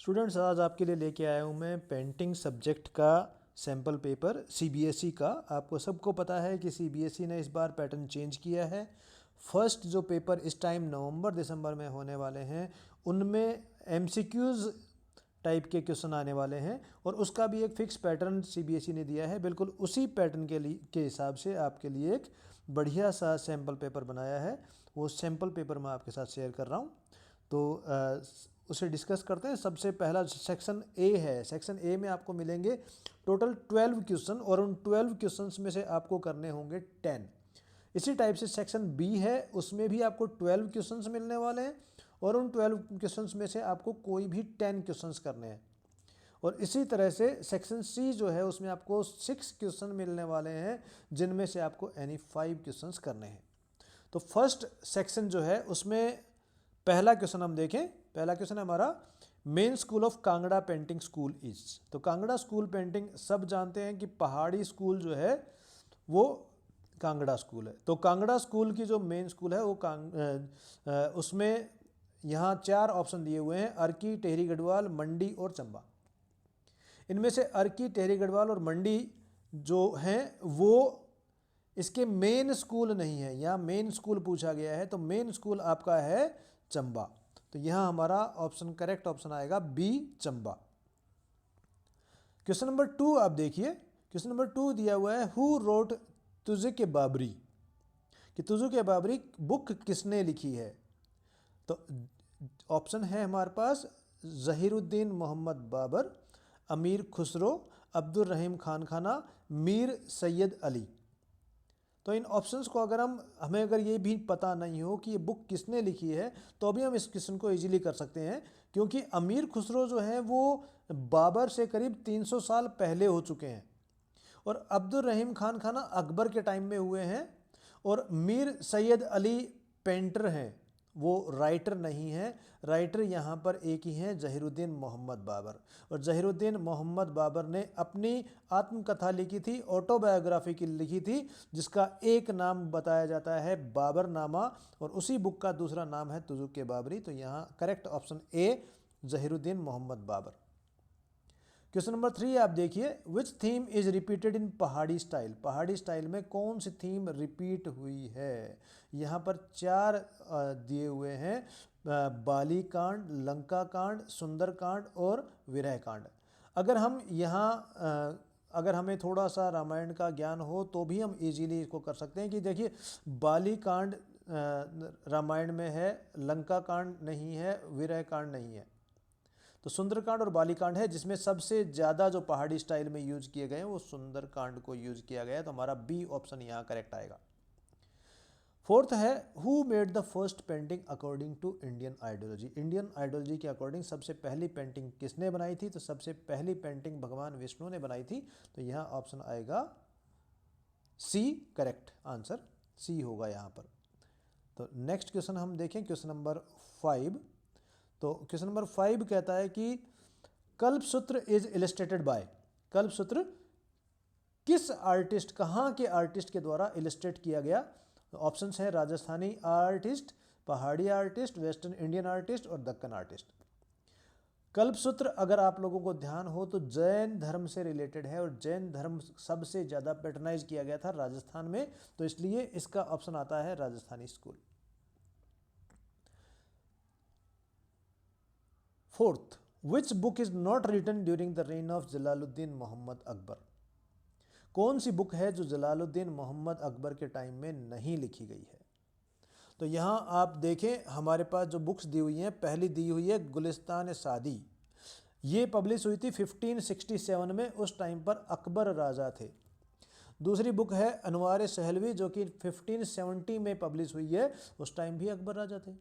Students, आज आपके लिए लेके आया हूँ मैं पेंटिंग सब्जेक्ट का सैम्पल पेपर सीबीएसई का। आपको सबको पता है कि सीबीएसई ने इस बार पैटर्न चेंज किया है। फर्स्ट जो पेपर इस टाइम नवंबर दिसंबर में होने वाले हैं उनमें एमसीक्यूज़ टाइप के क्वेश्चन आने वाले हैं और उसका भी एक फिक्स पैटर्न सीबीएसई ने दिया है। बिल्कुल उसी पैटर्न के हिसाब से आपके लिए एक बढ़िया सा सैम्पल पेपर बनाया है। वो सैम्पल पेपर मैं आपके साथ शेयर कर रहा हूँ, तो उसे डिस्कस करते हैं। सबसे पहला सेक्शन ए है। सेक्शन ए में आपको मिलेंगे टोटल 12 क्वेश्चन और उन 12 क्वेश्चंस में से आपको करने होंगे 10। इसी टाइप से सेक्शन बी है, उसमें भी आपको 12 क्वेश्चंस मिलने वाले हैं और उन 12 क्वेश्चंस में से आपको कोई भी 10 क्वेश्चंस करने हैं। और इसी तरह से सेक्शन सी जो है उसमें आपको 6 क्वेश्चन मिलने वाले हैं जिनमें से आपको एनी 5 क्वेश्चंस करने हैं। तो फर्स्ट सेक्शन जो है उसमें पहला क्वेश्चन हम देखें। पहला क्वेश्चन है हमारा, main school of Kangra painting school is. तो कांगड़ा स्कूल पेंटिंग सब जानते हैं कि पहाड़ी स्कूल जो है वो कांगड़ा स्कूल है। तो कांगड़ा स्कूल की जो मेन स्कूल है वो उसमें यहाँ 4 ऑप्शन दिए हुए हैं, अर्की, टेहरी गढ़वाल, मंडी और चंबा। इनमें से अर्की, टेहरी गढ़वाल और मंडी जो हैं वो इसके मेन स्कूल नहीं है। यहाँ मेन स्कूल पूछा गया है तो मेन स्कूल आपका है चंबा। तो यहाँ हमारा ऑप्शन करेक्ट ऑप्शन आएगा बी, चंबा। क्वेश्चन नंबर 2 आप देखिए। क्वेश्चन नंबर 2 दिया हुआ है, हु रोट तुझे के बाबरी, कि तुझे के बाबरी बुक किसने लिखी है। तो ऑप्शन है हमारे पास जहीरुद्दीन मोहम्मद बाबर, अमीर खुसरो, अब्दुल रहीम खान खाना, मीर सैयद अली। तो इन ऑप्शंस को अगर हमें अगर ये भी पता नहीं हो कि ये बुक किसने लिखी है तो अभी हम इस क्वेश्चन को इजीली कर सकते हैं, क्योंकि अमीर खुसरो जो है वो बाबर से करीब 300 साल पहले हो चुके हैं और अब्दुल रहीम खान खाना अकबर के टाइम में हुए हैं और मीर सैयद अली पेंटर हैं, वो राइटर नहीं है। राइटर यहाँ पर एक ही हैं, जहीरुद्दीन मोहम्मद बाबर। और जहीरुद्दीन मोहम्मद बाबर ने अपनी आत्मकथा लिखी थी, ऑटोबायोग्राफी की लिखी थी, जिसका एक नाम बताया जाता है बाबरनामा और उसी बुक का दूसरा नाम है तुजुक के बाबरी। तो यहाँ correct option A, Zahiruddin Mohammad Babur. Question number 3 आप देखिए, which theme is repeated in Pahari style. पहाड़ी स्टाइल में कौन सी थीम रिपीट हुई है। यहाँ पर 4 दिए हुए हैं, बाली कांड, लंका कांड, सुंदर कांड और विरह कांड। अगर हम यहाँ अगर हमें थोड़ा सा रामायण का ज्ञान हो तो भी हम इजीली इसको कर सकते हैं कि देखिए बाली कांड रामायण में है, लंका कांड नहीं है, विरह कांड नहीं है। तो सुंदरकांड और बालीकांड है, जिसमें सबसे ज़्यादा जो पहाड़ी स्टाइल में यूज किए गए हैं वो सुंदरकांड को यूज किया गया है। तो हमारा बी ऑप्शन यहाँ करेक्ट आएगा। फोर्थ है, who made the first painting according to Indian ideology. Indian ideology के अकॉर्डिंग सबसे पहली पेंटिंग किसने बनाई थी। तो सबसे पहली पेंटिंग भगवान विष्णु ने बनाई थी। तो यहाँ ऑप्शन आएगा सी, करेक्ट आंसर सी होगा यहाँ पर। तो नेक्स्ट क्वेश्चन हम देखें, क्वेश्चन नंबर 5। तो क्वेश्चन नंबर 5 कहता है कि Kalpasutra is illustrated bye. Kalpasutra किस आर्टिस्ट, कहाँ के आर्टिस्ट के द्वारा इलस्ट्रेट किया गया। ऑप्शंस है राजस्थानी आर्टिस्ट, पहाड़ी आर्टिस्ट, वेस्टर्न इंडियन आर्टिस्ट और दक्कन आर्टिस्ट। कल्पसूत्र अगर आप लोगों को ध्यान हो तो जैन धर्म से रिलेटेड है और जैन धर्म सबसे ज़्यादा पैटर्नाइज किया गया था राजस्थान में, तो इसलिए इसका ऑप्शन आता है Rajasthani school. Fourth, which book is not written during the reign of Jalaluddin Mohammad Akbar. कौन सी बुक है जो जलालुद्दीन मोहम्मद अकबर के टाइम में नहीं लिखी गई है। तो यहाँ आप देखें हमारे पास जो बुक्स दी हुई हैं, पहली दी हुई है गुलिस्तान सादी। ये पब्लिश हुई थी 1567 में, उस टाइम पर अकबर राजा थे। दूसरी बुक है अनवार सहलवी जो कि 1570 में पब्लिश हुई है, उस टाइम भी अकबर राजा थे।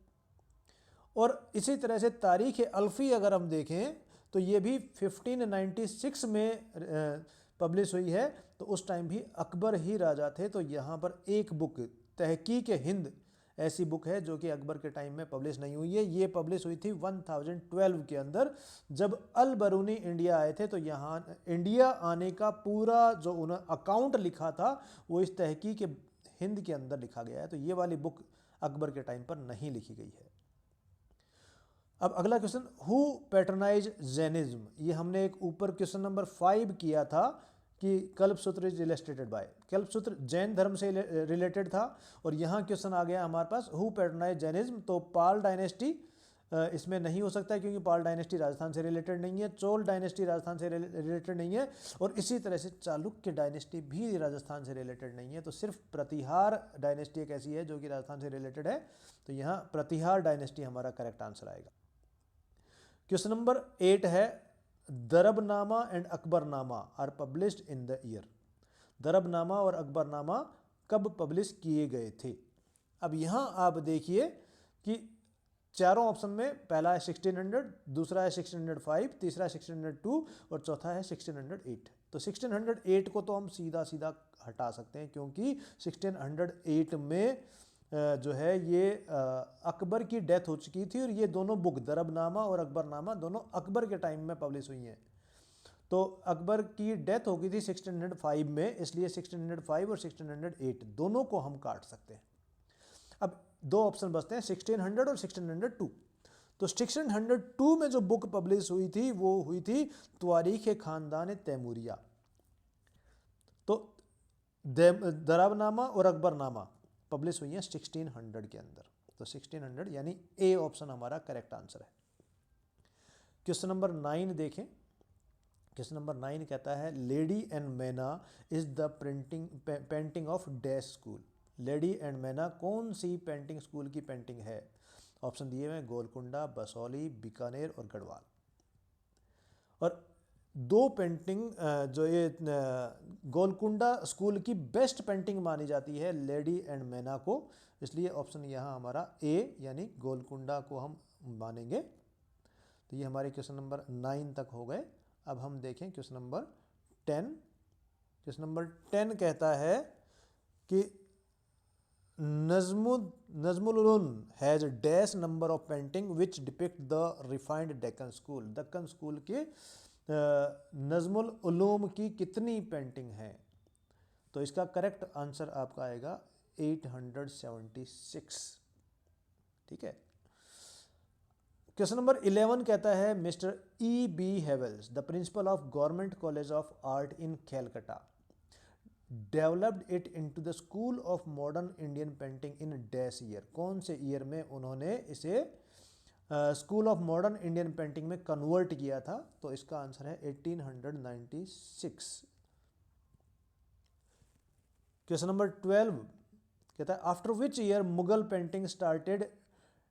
और इसी तरह से तारीख अल्फ़ी अगर हम देखें तो ये भी 1596 में पब्लिश हुई है, तो उस टाइम भी अकबर ही राजा थे। तो यहाँ पर एक बुक तहकीक हिंद ऐसी बुक है जो कि अकबर के टाइम में पब्लिश नहीं हुई है। ये पब्लिश हुई थी 1012 के अंदर, जब अल बरूनी इंडिया आए थे। तो यहाँ इंडिया आने का पूरा जो उन्होंने अकाउंट लिखा था वो इस तहकीक हिंद के अंदर लिखा गया है। तो ये वाली बुक अकबर के टाइम पर नहीं लिखी गई है। अब अगला क्वेश्चन, हु पैटर्नाइज जैनिज्म, ये हमने एक ऊपर क्वेश्चन नंबर 5 किया था कि Kalpasutra is illustrated bye, Kalpasutra Jain धर्म से रिलेटेड था, और यहाँ क्वेश्चन आ गया हमारे पास हु पैटर्नाइज जैनिज्म, तो पाल डायनेस्टी इसमें नहीं हो सकता है क्योंकि पाल डायनेस्टी राजस्थान से रिलेटेड नहीं है, चोल डायनेस्टी राजस्थान से रिलेटेड नहीं है, और इसी तरह से चालुक्य डायनेस्टी भी राजस्थान से रिलेटेड नहीं है, तो सिर्फ प्रतिहार डायनेस्टी एक ऐसी है जो कि राजस्थान से रिलेटेड है, तो यहाँ प्रतिहार डायनेस्टी हमारा करेक्ट आंसर आएगा। क्वेश्चन नंबर 8 है, Darabnama and Akbarnama are published in the year, Darabnama और अकबरनामा कब पब्लिश किए गए थे। अब यहाँ आप देखिए कि चारों ऑप्शन में पहला है 1600, दूसरा है 1605, तीसरा है 1602 और चौथा है 1608। तो 1608 को तो हम सीधा सीधा हटा सकते हैं क्योंकि 1608 में जो है ये अकबर की डेथ हो चुकी थी, और ये दोनों बुक दरबनामा और अकबरनामा दोनों अकबर के टाइम में पब्लिश हुई हैं। तो अकबर की डेथ हो गई थी 1605 में, इसलिए 1605 और 1608 दोनों को हम काट सकते हैं। अब दो ऑप्शन बचते हैं 1600 और 1602। तो 1602 में जो बुक पब्लिश हुई थी वो हुई थी त्वारीख खानदान तैमूरिया। तो दराबनामा और अकबरनामा पब्लिश हुई है 1600 के अंदर, तो 1600 यानी ए ऑप्शन हमारा करेक्ट आंसर है। क्वेश्चन नंबर 9 देखें। क्वेश्चन नंबर 9 कहता है, लेडी एंड मैना is the painting of dash school, lady and मैना कौन सी पेंटिंग स्कूल की पेंटिंग है। ऑप्शन दिए हुए हैं गोलकुंडा, बसौली, बीकानेर और गढ़वाल। और दो पेंटिंग जो ये गोलकुंडा स्कूल की बेस्ट पेंटिंग मानी जाती है लेडी एंड मैना को, इसलिए ऑप्शन यहाँ हमारा ए यानी गोलकुंडा को हम मानेंगे। तो ये हमारे क्वेश्चन नंबर 9 तक हो गए। अब हम देखें क्वेश्चन नंबर 10। क्वेश्चन नंबर 10 कहता है कि Najmul Uloom has dash number of painting which depict the refined Deccan school, Deccan school के नजमुल उलूम की कितनी पेंटिंग है। तो इसका करेक्ट आंसर आपका आएगा 876। ठीक है। क्वेश्चन नंबर 11 कहता है, mister E B Havells the principal of government college of art in Calcutta developed it into the school of modern Indian painting in dash year, कौन से ईयर में उन्होंने इसे school of modern Indian painting में convert किया था। तो इसका आंसर है 1896। क्वेश्चन नंबर 12 कहता है, after which year Mughal painting started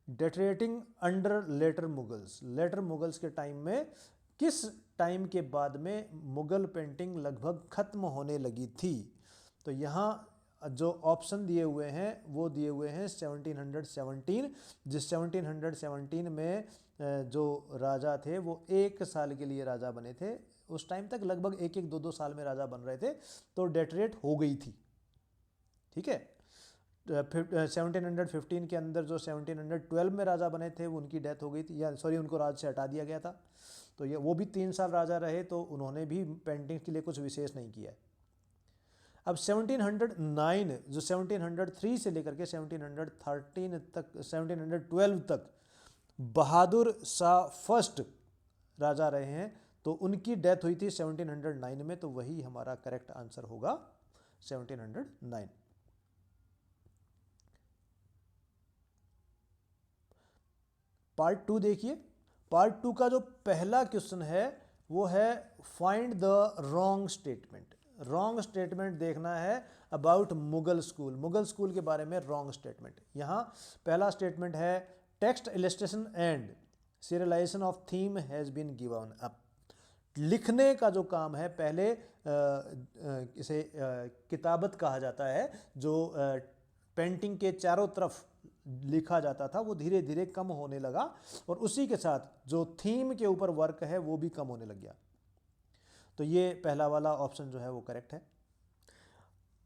deteriorating under later Mughals, later Mughals के टाइम में किस टाइम के बाद में मुगल पेंटिंग लगभग खत्म होने लगी थी। तो यहाँ जो ऑप्शन दिए हुए हैं वो दिए हुए हैं 1717, जिस 1717 में जो राजा थे वो 1 साल के लिए राजा बने थे। उस टाइम तक लगभग 1-1, 2-2 साल में राजा बन रहे थे, तो डेटरेट हो गई थी। ठीक है। 1715 के अंदर जो 1712 में राजा बने थे वो उनकी डेथ हो गई थी, या सॉरी उनको राज से हटा दिया गया था। तो ये वो भी 3 साल राजा रहे, तो उन्होंने भी पेंटिंग के लिए कुछ विशेष नहीं किया है। अब 1709 जो 1703 से लेकर के 1713 तक 1712 तक बहादुर शाह फर्स्ट राजा रहे हैं, तो उनकी डेथ हुई थी 1709 में, तो वही हमारा करेक्ट आंसर होगा 1709। पार्ट 2 देखिए। पार्ट 2 का जो पहला क्वेश्चन है वो है find the wrong statement. Wrong statement देखना है about Mughal school, Mughal school के बारे में रॉन्ग स्टेटमेंट। यहाँ पहला स्टेटमेंट है text illustration and serialization of theme has been given up. लिखने का जो काम है, पहले इसे किताबत कहा जाता है, जो पेंटिंग के चारों तरफ लिखा जाता था वो धीरे धीरे कम होने लगा, और उसी के साथ जो थीम के ऊपर वर्क है वो भी कम होने लग गया। तो ये पहला वाला ऑप्शन जो है वो करेक्ट है।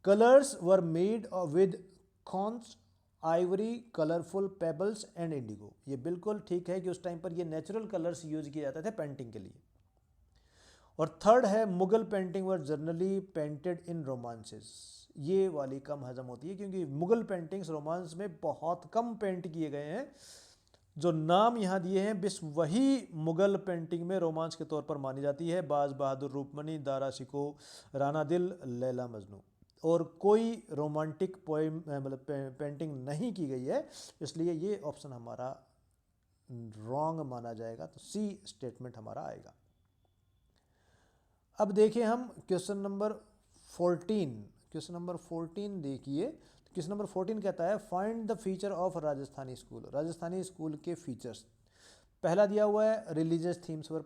Colours were made with conch, ivory, colourful pebbles and indigo. ये बिल्कुल ठीक है कि उस टाइम पर ये नेचुरल कलर्स यूज किए जाते थे पेंटिंग के लिए। और थर्ड है Mughal painting were generally painted in romances. ये वाली कम हजम होती है क्योंकि मुगल पेंटिंग्स रोमांस में बहुत कम पेंट किए गए हैं। जो नाम यहाँ दिए हैं बस वही मुगल पेंटिंग में रोमांच के तौर पर मानी जाती है। बाज बहादुर, रूपमनी, दारा शिको, राना दिल, लैला मजनू। और कोई रोमांटिक पोएम मतलब पेंटिंग नहीं की गई है, इसलिए ये ऑप्शन हमारा रॉन्ग माना जाएगा। तो सी स्टेटमेंट हमारा आएगा। अब देखिए हम क्वेश्चन नंबर 14। क्वेश्चन नंबर 14 देखिए। क्वेश्चन नंबर 14 कहता है find the feature of Rajasthani school. Rajasthani school के फीचर्स। पहला दिया हुआ है religious themes were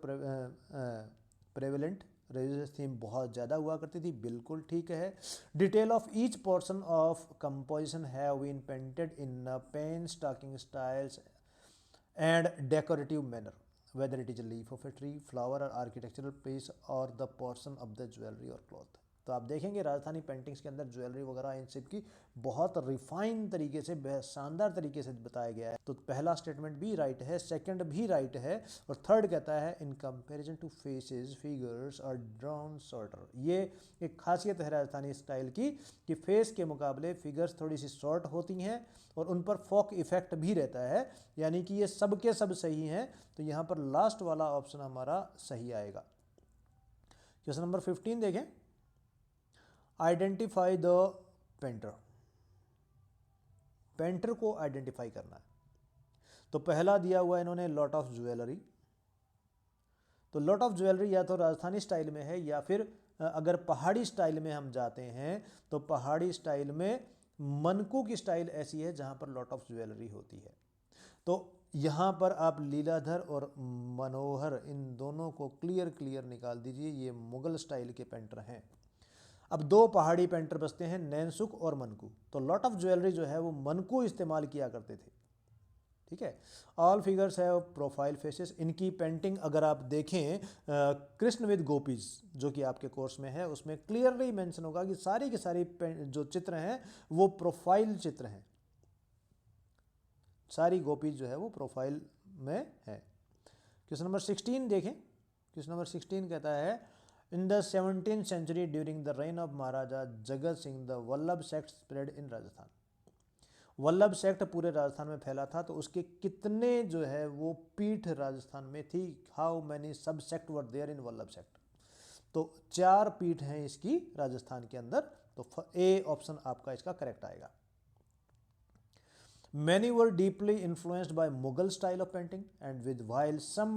prevalent. Religious theme बहुत ज़्यादा हुआ करती थी, बिल्कुल ठीक है। Detail of each portion of composition have been painted in pen stocking styles and decorative manner, whether it is a leaf of a tree, flower or architectural piece or the portion of the jewelry or cloth। तो आप देखेंगे Rajasthani paintings के अंदर jewellery वगैरह इन सब की बहुत refine तरीके से, शानदार तरीके से बताया गया है। तो पहला स्टेटमेंट भी राइट है, सेकंड भी राइट है, और थर्ड कहता है in comparison to faces figures are drawn shorter. ये एक खासियत है राजस्थानी स्टाइल की कि फेस के मुकाबले फिगर्स थोड़ी सी शॉर्ट होती हैं और उन पर फॉक इफेक्ट भी रहता है, यानी कि ये सब के सब सही हैं। तो यहाँ पर लास्ट वाला ऑप्शन हमारा सही आएगा। क्वेश्चन नंबर 15 देखें। Identify the painter. पेंटर को आइडेंटिफाई करना है। तो पहला दिया हुआ है इन्होंने लॉट ऑफ ज्वेलरी। तो लॉट ऑफ ज्वेलरी या तो राजस्थानी स्टाइल में है, या फिर अगर पहाड़ी स्टाइल में हम जाते हैं तो पहाड़ी स्टाइल में मनकू की स्टाइल ऐसी है जहां पर लॉट ऑफ ज्वेलरी होती है। तो यहाँ पर आप लीलाधर और मनोहर इन दोनों को क्लियर निकाल दीजिए, ये मुगल स्टाइल के पेंटर हैं। अब दो पहाड़ी पेंटर बचते हैं, नैनसुख और मनकू। तो लॉट ऑफ ज्वेलरी जो है वो मनकू इस्तेमाल किया करते थे, ठीक है। ऑल फिगर्स है प्रोफाइल फेसेस। इनकी पेंटिंग अगर आप देखें कृष्ण विद गोपीज जो कि आपके कोर्स में है, उसमें क्लियरली मेंशन होगा कि सारी की सारी जो चित्र हैं वो प्रोफाइल चित्र हैं। सारी गोपीज जो है वो प्रोफाइल में है। क्वेश्चन नंबर 16 देखें। क्वेश्चन नंबर 16 कहता है in the 17th century during the reign of Maharaja Jagat Singh the Vallabh sect spread in Rajasthan. Vallabh sect पूरे राजस्थान में फैला था, तो उसके कितने जो है वो पीठ राजस्थान में थी। How many sub sect were there in Vallabh sect. तो 4 पीठ हैं इसकी राजस्थान के अंदर। तो ए ऑप्शन आपका इसका करेक्ट आएगा। Many were deeply influenced by Mughal style of painting and with while some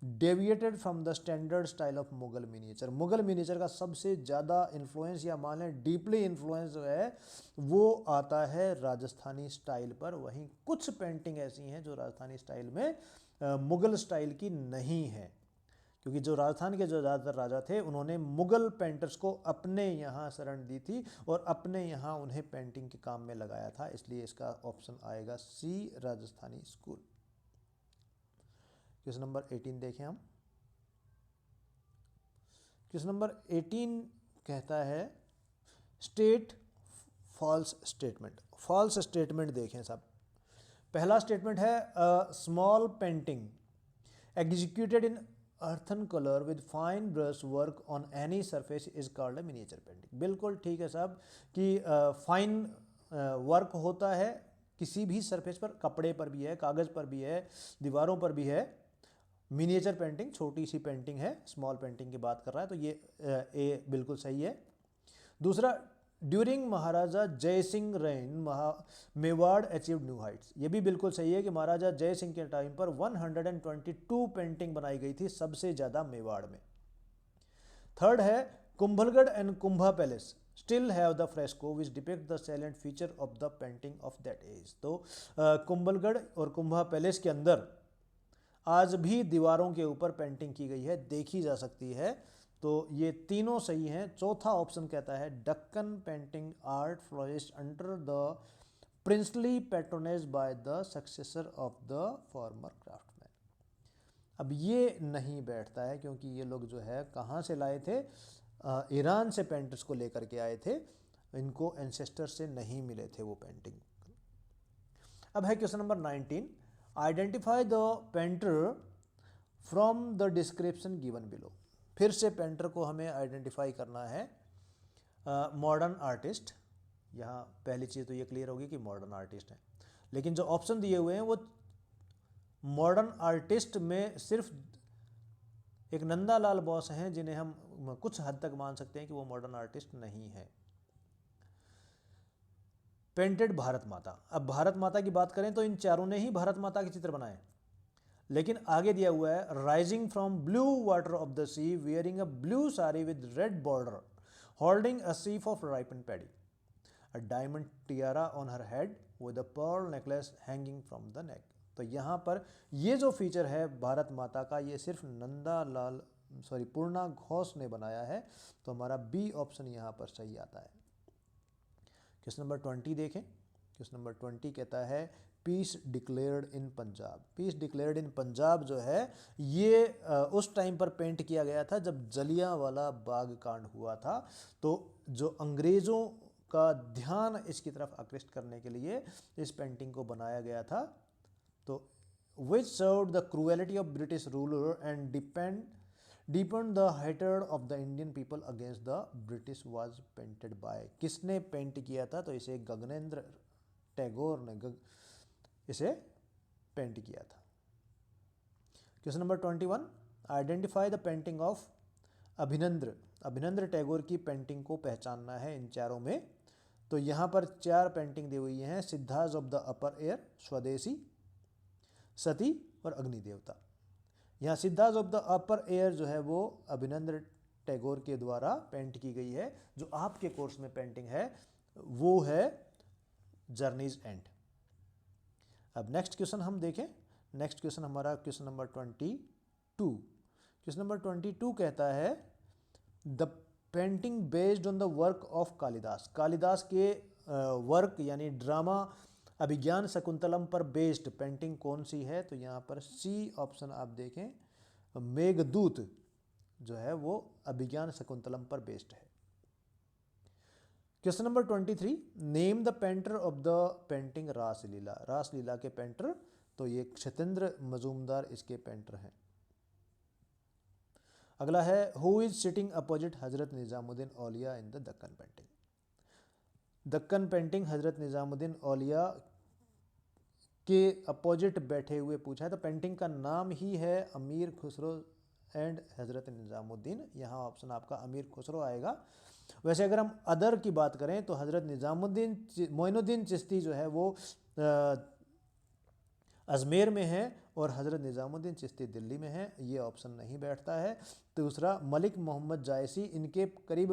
deviated from the standard style of Mughal miniature। Mughal miniature का सबसे ज़्यादा इन्फ्लुएंस या मान लें डीपली इन्फ्लुएंस जो है वो आता है राजस्थानी स्टाइल पर। वहीं कुछ पेंटिंग ऐसी हैं जो राजस्थानी स्टाइल में मुगल स्टाइल की नहीं है, क्योंकि जो राजस्थान के जो ज़्यादातर राजा थे उन्होंने मुगल पेंटर्स को अपने यहाँ शरण दी थी और अपने यहाँ उन्हें पेंटिंग के काम में लगाया था। इसलिए इसका ऑप्शन आएगा C Rajasthani school. Question number 18 देखें हम। क्वेश्चन नंबर 18 कहता है state false statement. False statement देखें सब। पहला स्टेटमेंट है small painting executed in earthen colour with fine brush work on any surface is called a miniature painting. बिल्कुल ठीक है साहब कि फाइन वर्क होता है किसी भी सरफेस पर, कपड़े पर भी है, कागज़ पर भी है, दीवारों पर भी है। मिनिएचर पेंटिंग छोटी सी पेंटिंग है, स्मॉल पेंटिंग की बात कर रहा है, तो ये ए बिल्कुल सही है। दूसरा ड्यूरिंग महाराजा जय Singh rain Mewar achieved new Heights. ये भी बिल्कुल सही है कि महाराजा जय सिंह के टाइम पर 122 पेंटिंग बनाई गई थी, सबसे ज़्यादा मेवाड़ में। थर्ड है Kumbhalgarh and Kumbha palace still have the fresco which depict the salient feature of the painting of that age. तो कुंभलगढ़ और कुंभा पैलेस के अंदर आज भी दीवारों के ऊपर पेंटिंग की गई है, देखी जा सकती है। तो ये तीनों सही हैं। चौथा ऑप्शन कहता है Deccan painting art flourished under the princely patronage by the successor of the former craftsman. अब ये नहीं बैठता है क्योंकि ये लोग जो है कहाँ से लाए थे, ईरान से पेंटर्स को लेकर के आए थे, इनको एंसेस्टर से नहीं मिले थे वो पेंटिंग। अब है question number 19। Identify the painter from the description given below. फिर से पेंटर को हमें आइडेंटिफाई करना है। मॉडर्न आर्टिस्ट, यहाँ पहली चीज़ तो ये क्लियर होगी कि मॉडर्न आर्टिस्ट है, लेकिन जो ऑप्शन दिए हुए हैं वो मॉडर्न आर्टिस्ट में सिर्फ एक नंदालाल बोस हैं जिन्हें हम कुछ हद तक मान सकते हैं कि वो मॉडर्न आर्टिस्ट नहीं है। पेंटेड भारत माता। अब भारत माता की बात करें तो इन चारों ने ही भारत माता के चित्र बनाए, लेकिन आगे दिया हुआ है rising from blue water of the sea wearing a blue sari with red border holding a sheaf of ripen paddy, a diamond tiara on her head with a pearl necklace hanging from the neck. तो यहाँ पर ये जो feature है भारत माता का, ये सिर्फ पूर्णा घोष ने बनाया है। तो हमारा बी ऑप्शन यहाँ पर सही आता है। क्वेश्चन नंबर 20 देखें। क्वेश्चन नंबर 20 कहता है peace declared in Punjab. Peace declared in Punjab जो है ये उस टाइम पर पेंट किया गया था जब जलियांवाला बाग कांड हुआ था। तो जो अंग्रेज़ों का ध्यान इसकी तरफ आकृष्ट करने के लिए इस पेंटिंग को बनाया गया था। तो which served the cruelty of British ruler and deepened the hatred of the Indian people against the British was painted by। किसने पेंट किया था? तो इसे गगनेंद्र टैगोर ने इसे पेंट किया था। Question number 21, identify the painting of Abanindra. Abanindra Tagore की पेंटिंग को पहचानना है इन चारों में। तो यहाँ पर चार पेंटिंग दी हुई हैं, Siddharth of the upper air, स्वदेशी, सती और अग्नि देवता। यहाँ Siddharth of the upper air जो है वो अभिनंद्र टैगोर के द्वारा पेंट की गई है। जो आपके कोर्स में पेंटिंग है वो है जर्नीज एंड। अब नेक्स्ट क्वेश्चन हम देखें। नेक्स्ट क्वेश्चन हमारा क्वेश्चन नंबर 22। क्वेश्चन नंबर 22 कहता है the painting based on the work of Kalidas. Kalidas के वर्क यानी ड्रामा अभिज्ञान शकुंतलम पर बेस्ड पेंटिंग कौन सी है? तो यहाँ पर सी ऑप्शन आप देखें, मेघदूत जो है वो अभिज्ञान शकुंतलम पर बेस्ड है। Question number 23, name the painter of the painting Raslila. Raslila के पेंटर, तो ये क्षतेंद्र मजूमदार इसके पेंटर हैं। अगला है who is sitting opposite Hazrat Nizamuddin Auliya in the Deccan painting. Deccan painting Hazrat Nizamuddin औलिया के अपोजिट बैठे हुए पूछा है। तो पेंटिंग का नाम ही है अमीर खुसरो एंड हजरत निजामुद्दीन। यहाँ ऑप्शन आपका अमीर खुसरो आएगा। वैसे अगर हम अदर की बात करें तो हजरत निजामुद्दीन मोइनुद्दीन चिश्ती जो है वो अजमेर में है और हजरत निजामुद्दीन चिश्ती दिल्ली में है, ये ऑप्शन नहीं बैठता है। दूसरा मलिक मोहम्मद जायसी, इनके करीब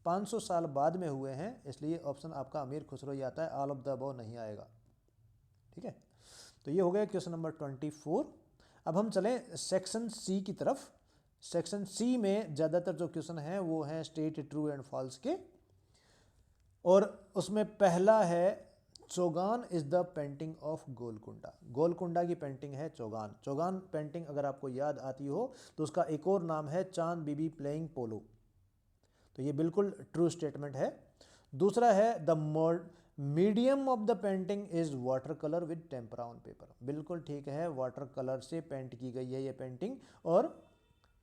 500 साल बाद में हुए हैं, इसलिए ऑप्शन आपका अमीर खुसरो ही आता है, ऑल ऑफ द अबव नहीं आएगा। ठीक है, तो ये हो गया क्वेश्चन नंबर 24। अब हम चलें सेक्शन सी की तरफ। सेक्शन सी में ज़्यादातर जो क्वेश्चन हैं वो हैं स्टेट ट्रू एंड फॉल्स के, और उसमें पहला है Chaugan is the painting of Golconda. Golconda की पेंटिंग है चौगान। चौगान पेंटिंग अगर आपको याद आती हो तो उसका एक और नाम है चांद बीबी प्लेइंग पोलो। तो ये बिल्कुल ट्रू स्टेटमेंट है। दूसरा है the medium of the painting is water colour with tempera on paper. बिल्कुल ठीक है, वाटर कलर से पेंट की गई है ये पेंटिंग और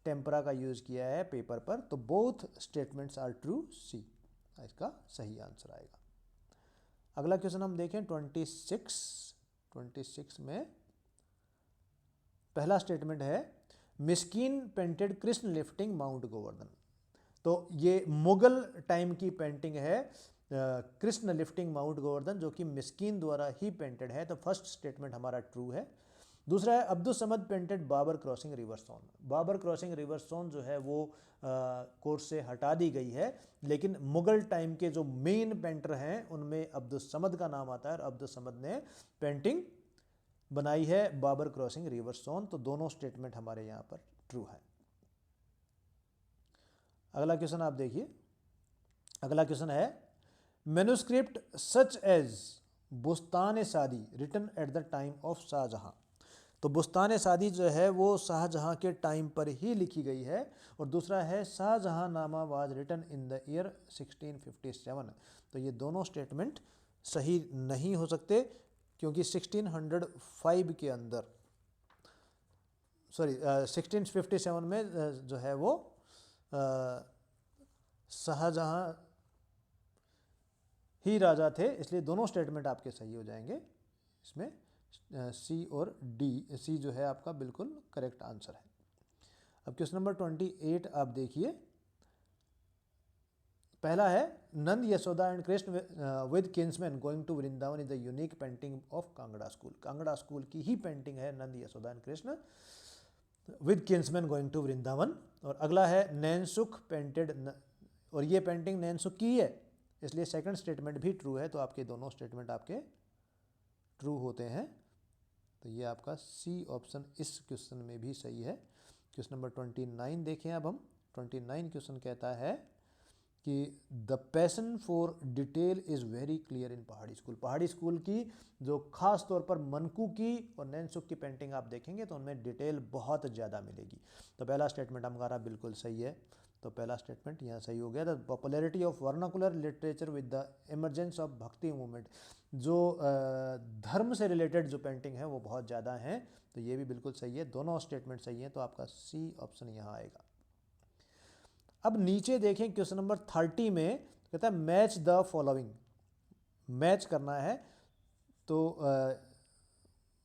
टेम्परा का यूज किया है पेपर पर। तो बोथ स्टेटमेंट्स आर ट्रू, सी इसका सही आंसर आएगा। अगला क्वेश्चन हम देखें 26 में पहला स्टेटमेंट है Miskin painted Krishna lifting Mount Govardhan. तो ये मुगल टाइम की पेंटिंग है कृष्ण लिफ्टिंग माउंट गोवर्धन, जो कि मिस्कीन द्वारा ही पेंटेड है। तो फर्स्ट स्टेटमेंट हमारा ट्रू है। दूसरा है Abdul Samad painted Babur crossing river Son. Babur crossing river Son जो है वो कोर्स से हटा दी गई है, लेकिन मुगल टाइम के जो मेन पेंटर हैं उनमें अब्दुल समद का नाम आता है और अब्दुल समद ने पेंटिंग बनाई है बाबर क्रॉसिंग रिवर सोन। तो दोनों स्टेटमेंट हमारे यहाँ पर ट्रू है। अगला क्वेश्चन आप देखिए। अगला क्वेश्चन है manuscript such as Bustan Saadi written at the time of Shah Jahan. तो बुस्तान सादी जो है वो शाहजहां के टाइम पर ही लिखी गई है। और दूसरा है Shah Jahan Nama was written in the year 1657। तो ये दोनों स्टेटमेंट सही नहीं हो सकते, क्योंकि 1605 के अंदर 1657 में जो है वो शाहजहां ही राजा थे, इसलिए दोनों स्टेटमेंट आपके सही हो जाएंगे। इसमें सी और डी, सी जो है आपका बिल्कुल करेक्ट आंसर है। अब क्वेश्चन नंबर 28 आप देखिए, पहला है Nand Yashoda and Krishna with kinsmen going to Vrindavan is the unique painting of Kangra school. Kangra school की ही पेंटिंग है Nand Yashoda and Krishna with kinsmen going to Vrindavan. और अगला है नैनसुख पेंटेड, और ये पेंटिंग नैनसुख की है, इसलिए सेकंड स्टेटमेंट भी ट्रू है, तो आपके दोनों स्टेटमेंट आपके ट्रू होते हैं। तो ये आपका सी ऑप्शन इस क्वेश्चन में भी सही है। क्वेश्चन नंबर 29 देखें अब हम। 29 क्वेश्चन कहता है कि the passion for detail is very clear in पहाड़ी स्कूल। पहाड़ी स्कूल की जो खास तौर पर मनकू की और नैनसुख की पेंटिंग आप देखेंगे तो उनमें डिटेल बहुत ज़्यादा मिलेगी। तो पहला स्टेटमेंट हमारा बिल्कुल सही है, तो पहला स्टेटमेंट यहाँ सही हो गया। The popularity of vernacular literature with the emergence of भक्ति मूवमेंट, जो धर्म से रिलेटेड जो पेंटिंग है वो बहुत ज़्यादा हैं, तो ये भी बिल्कुल सही है, दोनों स्टेटमेंट सही है, तो आपका सी ऑप्शन यहाँ आएगा। अब नीचे देखें क्वेश्चन नंबर 30 में कहता है मैच द फॉलोइंग, मैच करना है। तो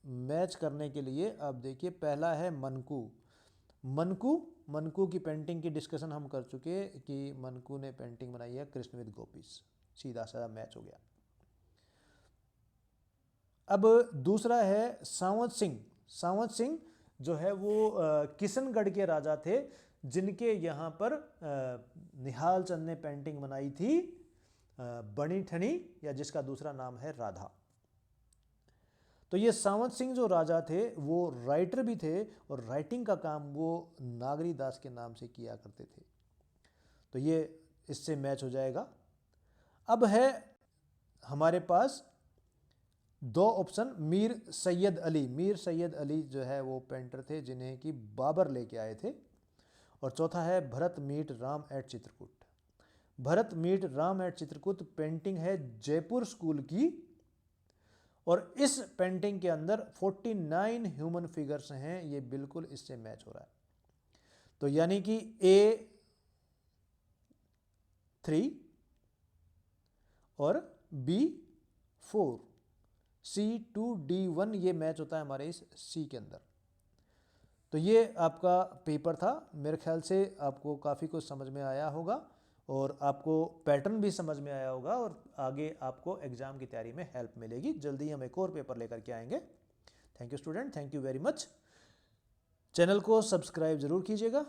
मैच करने के लिए आप देखिए, पहला है मनकू। मनकू की पेंटिंग की डिस्कशन हम कर चुके कि मनकू ने पेंटिंग बनाई है कृष्ण विद गोपीज, सीधा साधा मैच हो गया। अब दूसरा है सावंत सिंह। सावंत सिंह जो है वो किशनगढ़ के राजा थे, जिनके यहाँ पर निहाल चंद ने पेंटिंग बनाई थी बनी ठनी, या जिसका दूसरा नाम है राधा। तो ये सावंत सिंह जो राजा थे वो राइटर भी थे, और राइटिंग का काम वो नागरी दास के नाम से किया करते थे, तो ये इससे मैच हो जाएगा। अब है हमारे पास दो ऑप्शन, मीर सैयद अली। मीर सैयद अली जो है वो पेंटर थे जिन्हें कि बाबर लेके आए थे। और चौथा है Bharat meet Ram at Chitrakoot. Bharat meet Ram at Chitrakoot painting है जयपुर स्कूल की, और इस पेंटिंग के अंदर 49 ह्यूमन फिगर्स हैं, ये बिल्कुल इससे मैच हो रहा है। तो यानी कि A3 और B4, C2D1 ये मैच होता है हमारे इस C के अंदर। तो ये आपका पेपर था, मेरे ख्याल से आपको काफ़ी कुछ समझ में आया होगा, और आपको पैटर्न भी समझ में आया होगा, और आगे आपको एग्ज़ाम की तैयारी में हेल्प मिलेगी। जल्दी ही हम एक और पेपर लेकर के आएंगे। Thank you student, thank you very much. Channel को सब्सक्राइब ज़रूर कीजिएगा।